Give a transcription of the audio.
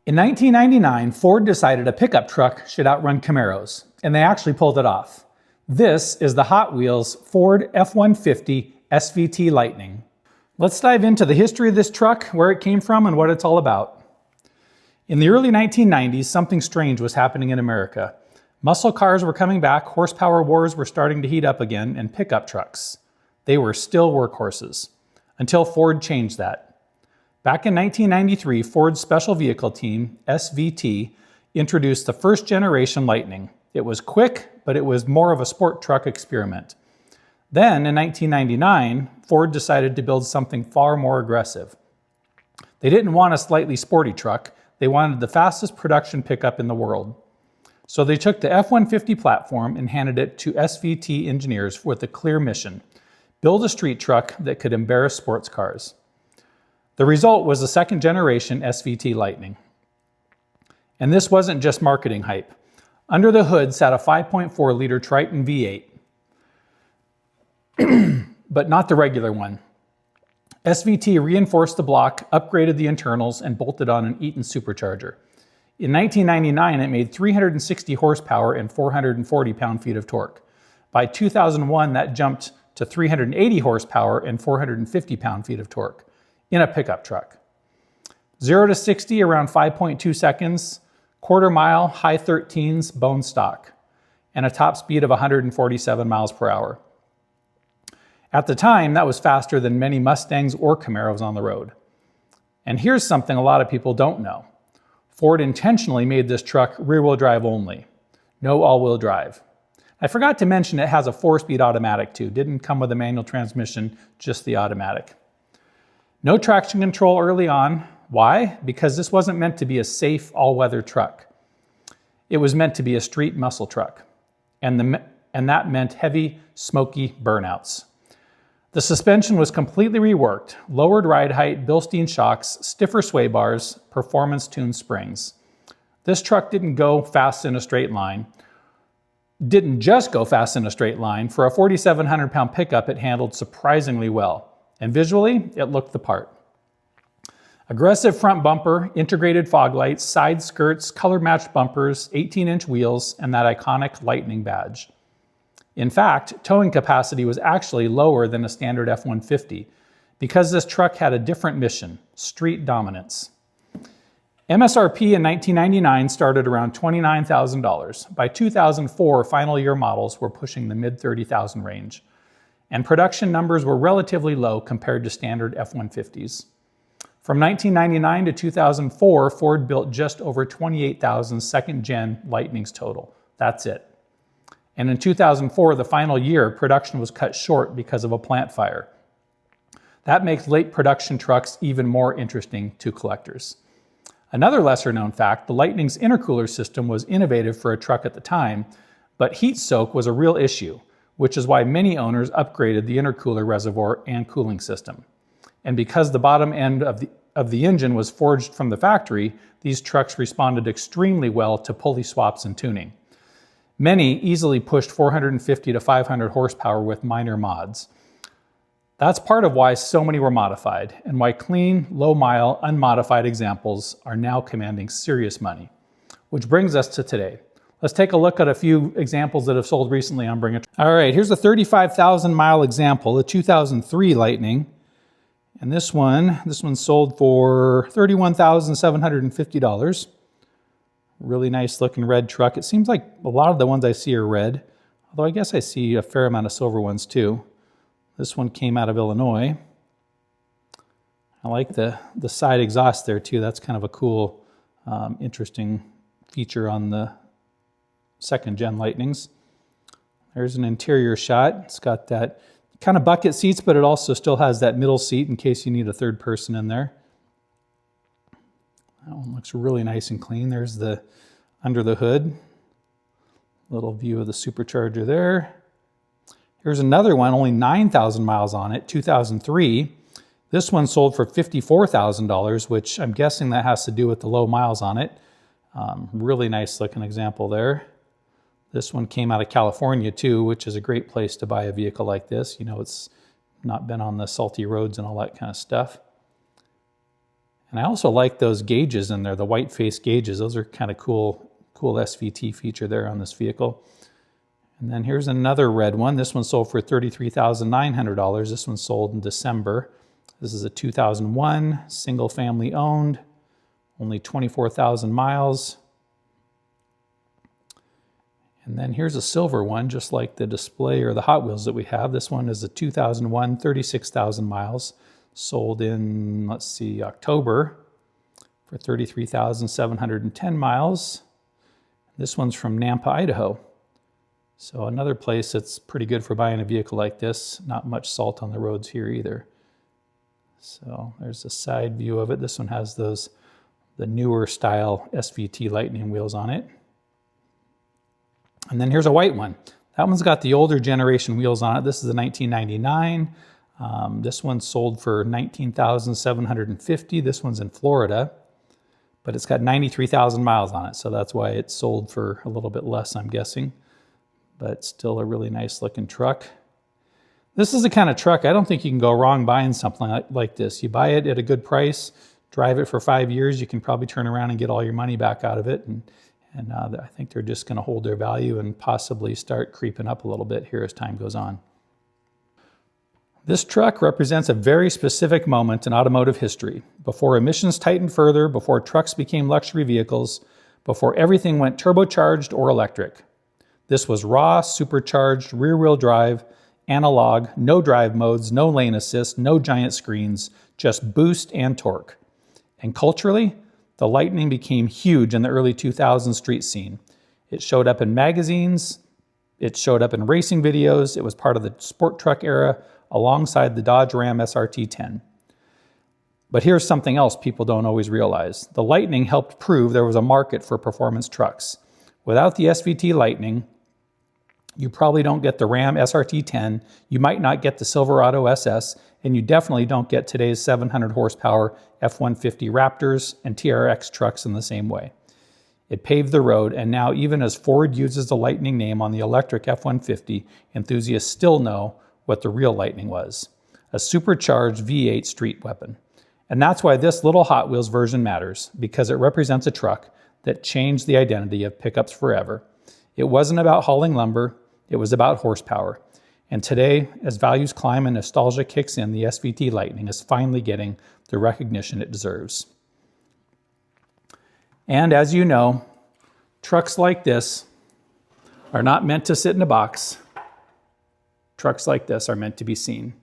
In 1999, Ford decided a pickup truck should outrun Camaros, and they actually pulled it off. This is the Hot Wheels Ford F-150 SVT Lightning. Let's dive into the history of this truck, where it came from, and what it's all about. In the early 1990s, something strange was happening in America. Muscle cars were coming back, horsepower wars were starting to heat up again, and pickup trucks. They were still workhorses, until Ford changed that. Back in 1993, Ford's special vehicle team, SVT, introduced the first generation Lightning. It was quick, but it was more of a sport truck experiment. Then, in 1999, Ford decided to build something far more aggressive. They didn't want a slightly sporty truck, they wanted the fastest production pickup in the world. So they took the F-150 platform and handed it to SVT engineers with a clear mission: build a street truck that could embarrass sports cars. The result was the second generation SVT Lightning. And this wasn't just marketing hype. Under the hood sat a 5.4-liter Triton V8, but not the regular one. SVT reinforced the block, upgraded the internals, and bolted on an Eaton supercharger. In 1999, it made 360 horsepower and 440 pound-feet of torque. By 2001, that jumped to 380 horsepower and 450 pound-feet of torque in a pickup truck. 0 to 60 around 5.2 seconds, quarter mile, high 13s, bone stock, and a top speed of 147 miles per hour. At the time, that was faster than many Mustangs or Camaros on the road. And here's something a lot of people don't know. Ford intentionally made this truck rear-wheel drive only, no all-wheel drive. I forgot to mention it has a 4-speed automatic too. Didn't come with a manual transmission, just the automatic. No traction control early on. Why? Because this wasn't meant to be a safe all-weather truck. It was meant to be a street muscle truck. And that meant heavy, smoky burnouts. The suspension was completely reworked. Lowered ride height, Bilstein shocks, stiffer sway bars, performance-tuned springs. This truck didn't go fast in a straight line. Didn't just go fast in a straight line. For a 4,700-pound pickup, it handled surprisingly well. And visually, it looked the part. Aggressive front bumper, integrated fog lights, side skirts, color-matched bumpers, 18-inch wheels, and that iconic Lightning badge. In fact, towing capacity was actually lower than a standard F-150 because this truck had a different mission: street dominance. MSRP in 1999 started around $29,000. By 2004, final year models were pushing the mid-30,000 range, and production numbers were relatively low compared to standard F-150s. From 1999 to 2004, Ford built just over 28,000 second-gen Lightnings total. That's it. And in 2004, the final year, production was cut short because of a plant fire. That makes late production trucks even more interesting to collectors. Another lesser-known fact, the Lightning's intercooler system was innovative for a truck at the time, but heat soak was a real issue, which is why many owners upgraded the intercooler reservoir and cooling system. And because the bottom end of the engine was forged from the factory, these trucks responded extremely well to pulley swaps and tuning. Many easily pushed 450 to 500 horsepower with minor mods. That's part of why so many were modified, and why clean, low-mile, unmodified examples are now commanding serious money. Which brings us to today. Let's take a look at a few examples that have sold recently on Bring It. All right, here's a 35,000-mile example, the 2003 Lightning. And this one sold for $31,750. Really nice looking red truck. It seems like a lot of the ones I see are red, although I guess I see a fair amount of silver ones too. This one came out of Illinois. I like the side exhaust there too. That's kind of a cool, interesting feature on the second-gen Lightnings. There's an interior shot. It's got that kind of bucket seats, but it also still has that middle seat in case you need a third person in there. That one looks really nice and clean. There's the under the hood. Little view of the supercharger there. Here's another one, only 9,000 miles on it, 2003. This one sold for $54,000, which I'm guessing that has to do with the low miles on it. Really nice looking example there. This one came out of California too, which is a great place to buy a vehicle like this. You know, it's not been on the salty roads and all that kind of stuff. And I also like those gauges in there, the white face gauges. Those are kind of cool SVT feature there on this vehicle. And then here's another red one. This one sold for $33,900. This one sold in December. This is a 2001, single family owned, only 24,000 miles. And then here's a silver one, just like the display or the Hot Wheels that we have. This one is a 2001, 36,000 miles, sold in, let's see, October for 33,710 miles. This one's from Nampa, Idaho. So another place that's pretty good for buying a vehicle like this. Not much salt on the roads here either. So there's a side view of it. This one has the newer style SVT Lightning wheels on it. And then here's a white one. That one's got the older generation wheels on it. This is a 1999. This one sold for $19,750. This one's in Florida, but it's got 93,000 miles on it. So that's why it sold for a little bit less, I'm guessing. But still a really nice looking truck. This is the kind of truck, I don't think you can go wrong buying something like this. You buy it at a good price, drive it for 5 years, you can probably turn around and get all your money back out of it. And I think they're just going to hold their value and possibly start creeping up a little bit here as time goes on. This truck represents a very specific moment in automotive history. Before emissions tightened further, before trucks became luxury vehicles, before everything went turbocharged or electric. This was raw, supercharged, rear-wheel drive, analog, no drive modes, no lane assist, no giant screens, just boost and torque. And culturally, the Lightning became huge in the early 2000s street scene. It showed up in magazines, it showed up in racing videos, it was part of the sport truck era alongside the Dodge Ram SRT-10. But here's something else people don't always realize. The Lightning helped prove there was a market for performance trucks. Without the SVT Lightning, you probably don't get the Ram SRT-10, you might not get the Silverado SS, and you definitely don't get today's 700 horsepower F-150 Raptors and TRX trucks in the same way. It paved the road, and now even as Ford uses the Lightning name on the electric F-150, enthusiasts still know what the real Lightning was, a supercharged V8 street weapon. And that's why this little Hot Wheels version matters, because it represents a truck that changed the identity of pickups forever. It wasn't about hauling lumber, it was about horsepower. And today, as values climb and nostalgia kicks in, the SVT Lightning is finally getting the recognition it deserves. And as you know, trucks like this are not meant to sit in a box. Trucks like this are meant to be seen.